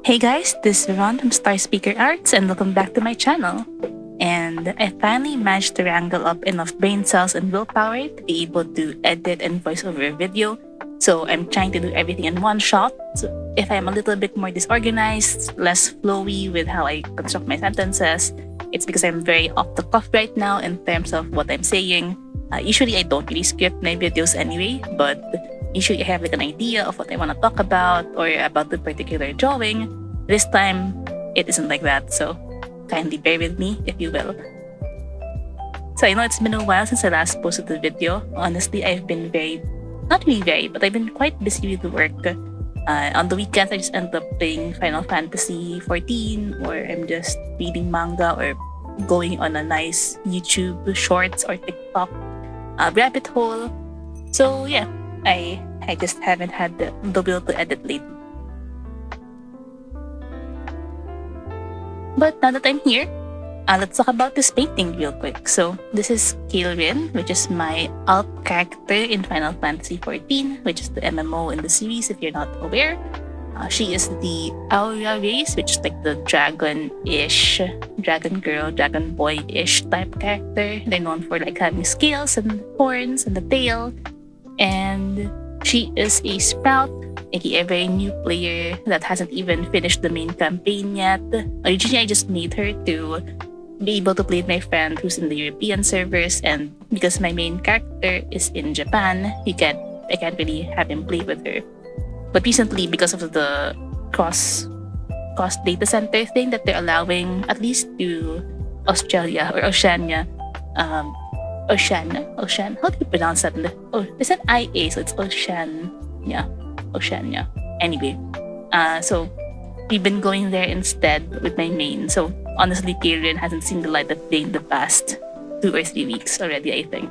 Hey guys, this is Ron from Star Speaker Arts and welcome back to my channel. And I finally managed to wrangle up enough brain cells and willpower to be able to edit and voice over a video. So I'm trying to do everything in one shot. So if I'm a little bit more disorganized, less flowy with how I construct my sentences, it's because I'm very off the cuff right now in terms of what I'm saying. Usually I don't really script my videos anyway, but usually I have like an idea of what I want to talk about or about the particular drawing. This time, it isn't like that, so kindly bear with me, if you will. So I know it's been a while since I last posted the video. Honestly, I've been not really very, but I've been quite busy with work. On the weekends, I just end up playing Final Fantasy 14, or I'm just reading manga, or going on a nice YouTube Shorts or TikTok rabbit hole. So yeah, I just haven't had the will to edit lately. But now that I'm here, let's talk about this painting real quick. So this is Kael'Rin, which is my alt character in Final Fantasy 14, which is the MMO in the series if you're not aware. She is the Aura race, which is like the dragon-ish, dragon girl, dragon boy-ish type character. They're known for like having scales and horns and the tail. And she is a sprout, aka a very new player that hasn't even finished the main campaign yet. Originally, I just made her to be able to play with my friend who's in the European servers, and because my main character is in Japan, I can't really have him play with her. But recently, because of the cross data center thing that they're allowing, at least to Australia or Oceania, Ocean. How do you pronounce that? Oh, there's an IA, so it's Oceania. Anyway, so we've been going there instead with my main. So honestly, Kael'Rin hasn't seen the light of day in the past 2 or 3 weeks already, I think.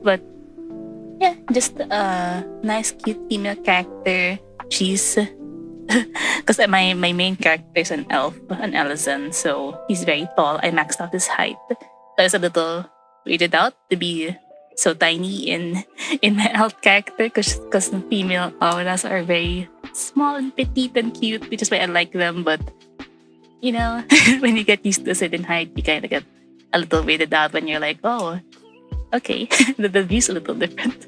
But yeah, just a nice, cute female character. She's because my main character is an elf, an Elizan, so he's very tall. I maxed out his height. So I was a little weirded out to be so tiny in my elf character because the female auras are very small and petite and cute, which is why I like them. But you know, when you get used to a certain height, you kind of get a little weirded out when you're like, oh, okay, the view's a little different.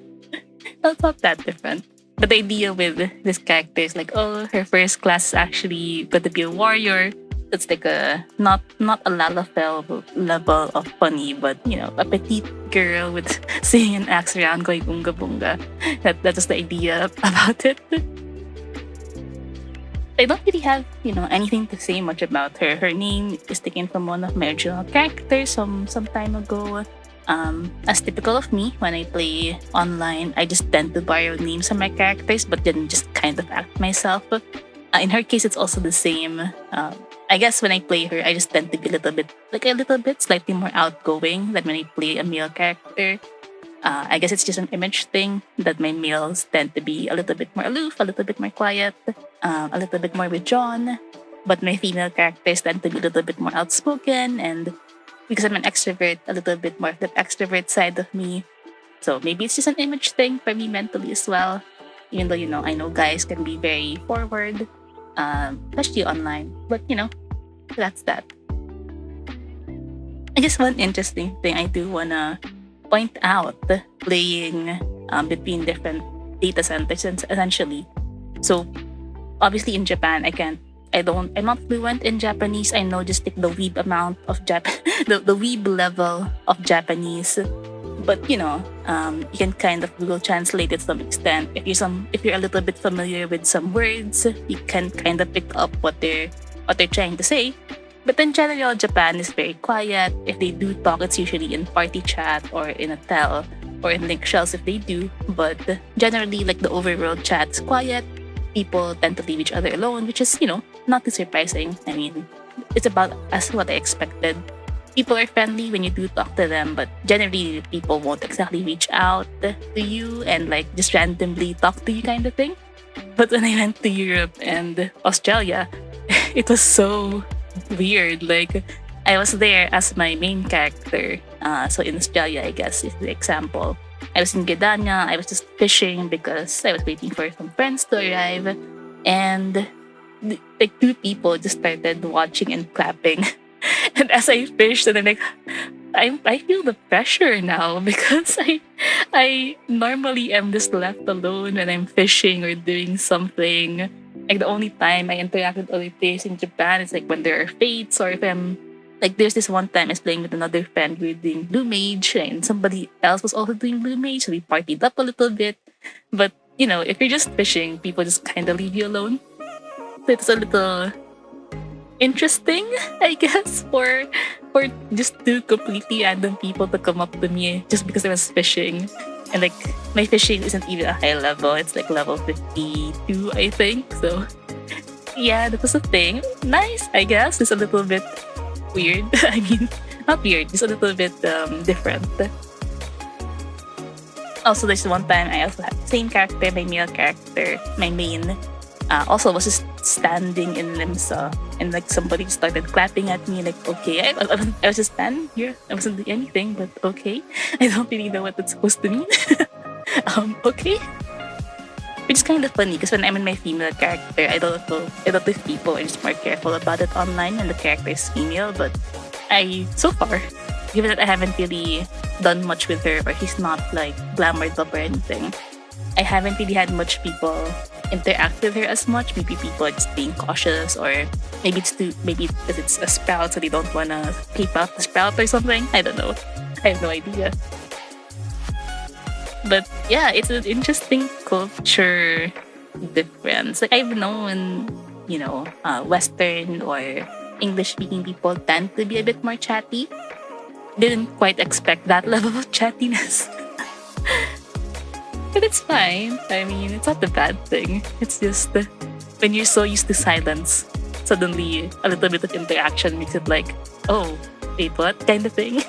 Well, it's not that different. But the idea with this character is like, oh, her first class is actually going to be a warrior. It's like a not a Lalafell level of funny, but you know, a petite girl with swinging an axe around going unga bunga. That is the idea about it. I don't really have, anything to say much about her. Her name is taken from one of my original characters some time ago. As typical of me, when I play online, I just tend to borrow names from my characters, but then just kind of act myself. In her case, it's also the same. I guess when I play her, I just tend to be a little bit slightly more outgoing than when I play a male character. I guess it's just an image thing that my males tend to be a little bit more aloof, a little bit more quiet, a little bit more withdrawn. But my female characters tend to be a little bit more outspoken, and because I'm an extrovert, a little bit more of the extrovert side of me. So maybe it's just an image thing for me mentally as well. Even though, I know guys can be very forward, especially online. But, that's that. I guess one interesting thing I do want to point out playing between different data centers essentially. So obviously in Japan, I'm not fluent in Japanese. I know just like the weeb amount of the weeb level of Japanese. But you can kind of Google translate it to some extent. If you're a little bit familiar with some words, you can kind of pick up what they're trying to say. But in general, Japan is very quiet. If they do talk, it's usually in party chat or in a tel or in link shells if they do. But generally, like the overworld chat is quiet. People tend to leave each other alone, which is, not too surprising. I mean, it's about as what I expected. People are friendly when you do talk to them, but generally people won't exactly reach out to you and like just randomly talk to you kind of thing. But when I went to Europe and Australia, it was so weird. Like, I was there as my main character. So in Australia, I guess is the example. I was in Gedanya. I was just fishing because I was waiting for some friends to arrive. And like two people just started watching and clapping. And as I fished, and I'm like, I feel the pressure now because I normally am just left alone when I'm fishing or doing something. Like the only time I interact with other players in Japan is like when there are fates, or if I'm like there's this one time I was playing with another friend. We were doing blue mage and somebody else was also doing blue mage, so we partied up a little bit. But if you're just fishing, people just kind of leave you alone. So it's a little interesting, I guess, for just two completely random people to come up to me just because I was fishing. And like my fishing isn't even a high level. It's like level 52, I think. So yeah, that was a thing. Nice, I guess. It's a little bit weird. I mean, not weird, just a little bit different. Also, there's one time I also had the same character, my male character, my main. Also was just standing in Limsa, and like somebody started clapping at me, like, okay, I was just standing here. I wasn't doing anything, but okay. I don't really know what that's supposed to mean. Okay. Which is kind of funny because when I'm in my female character, I don't know if people are just more careful about it online when the character is female, but so far, given that I haven't really done much with her, or he's not like glamored up or anything, I haven't really had much people interact with her as much. Maybe people are just being cautious, or maybe because it's a sprout, so they don't wanna peep out the sprout or something. I don't know. I have no idea. But yeah, it's an interesting culture difference. Like I've known, Western or English speaking people tend to be a bit more chatty. Didn't quite expect that level of chattiness. But it's fine. I mean, it's not a bad thing. It's just when you're so used to silence, suddenly a little bit of interaction makes it like, oh, wait, what kind of thing?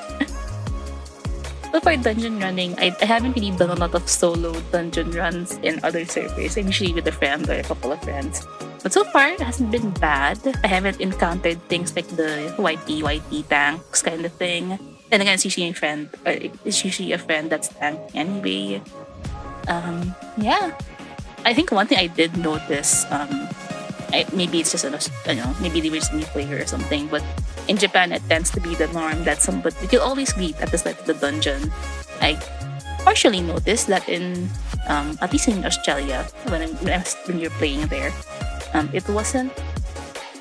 So for dungeon running, I haven't really done a lot of solo dungeon runs in other servers. I'm usually with a friend or a couple of friends. But so far, it hasn't been bad. I haven't encountered things like the YT tanks kind of thing. And again, it's usually a friend, or it's usually a friend that's tanking anyway. Yeah. I think one thing I did notice, maybe it's just maybe they were just new player or something, but in Japan it tends to be the norm that somebody you always greet at the start of the dungeon. I partially noticed that in at least in Australia when you're playing there, it wasn't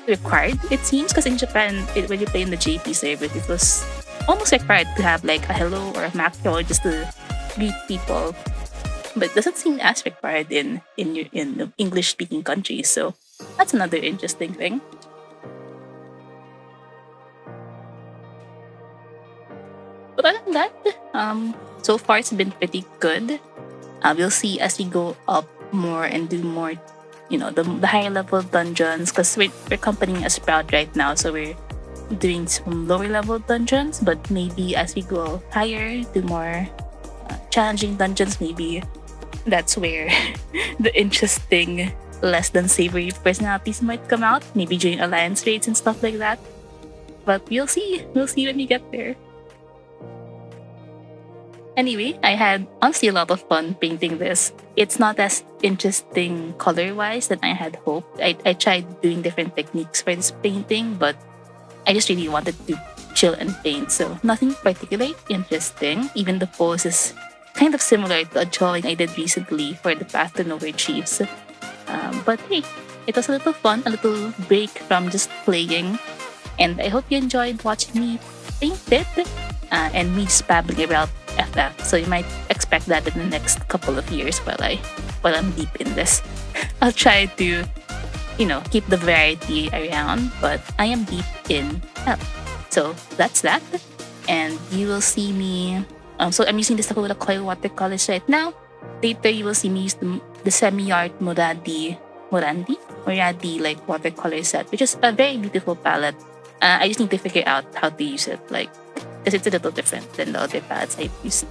required, it seems, because in Japan when you play in the JP server, it was almost required to have like a hello or a macro just to greet people. But it doesn't seem as required in English speaking countries. So that's another interesting thing. But other than that, so far it's been pretty good. We'll see as we go up more and do more, the higher level dungeons. Because we're accompanying a sprout right now, so we're doing some lower level dungeons. But maybe as we go higher, do more challenging dungeons, maybe that's where the interesting, less than savory personalities might come out. Maybe during alliance raids and stuff like that. But we'll see. We'll see when we get there. Anyway, I had honestly a lot of fun painting this. It's not as interesting color-wise than I had hoped. I tried doing different techniques for this painting, but I just really wanted to chill and paint. So nothing particularly interesting. Even the pose is kind of similar to a drawing I did recently for the Path to Nowhere Chiefs. But hey, it was a little fun, a little break from just playing. And I hope you enjoyed watching me paint it and me just babbling about FF. So you might expect that in the next couple of years while I'm deep in this. I'll try to, keep the variety around, but I am deep in F. So that's that. And you will see me. So I'm using the Sakura Coil watercolors right now. Later, you will see me use the semi-art Moradi like watercolor set, which is a very beautiful palette. I just need to figure out how to use it, because it's a little different than the other palettes I've used.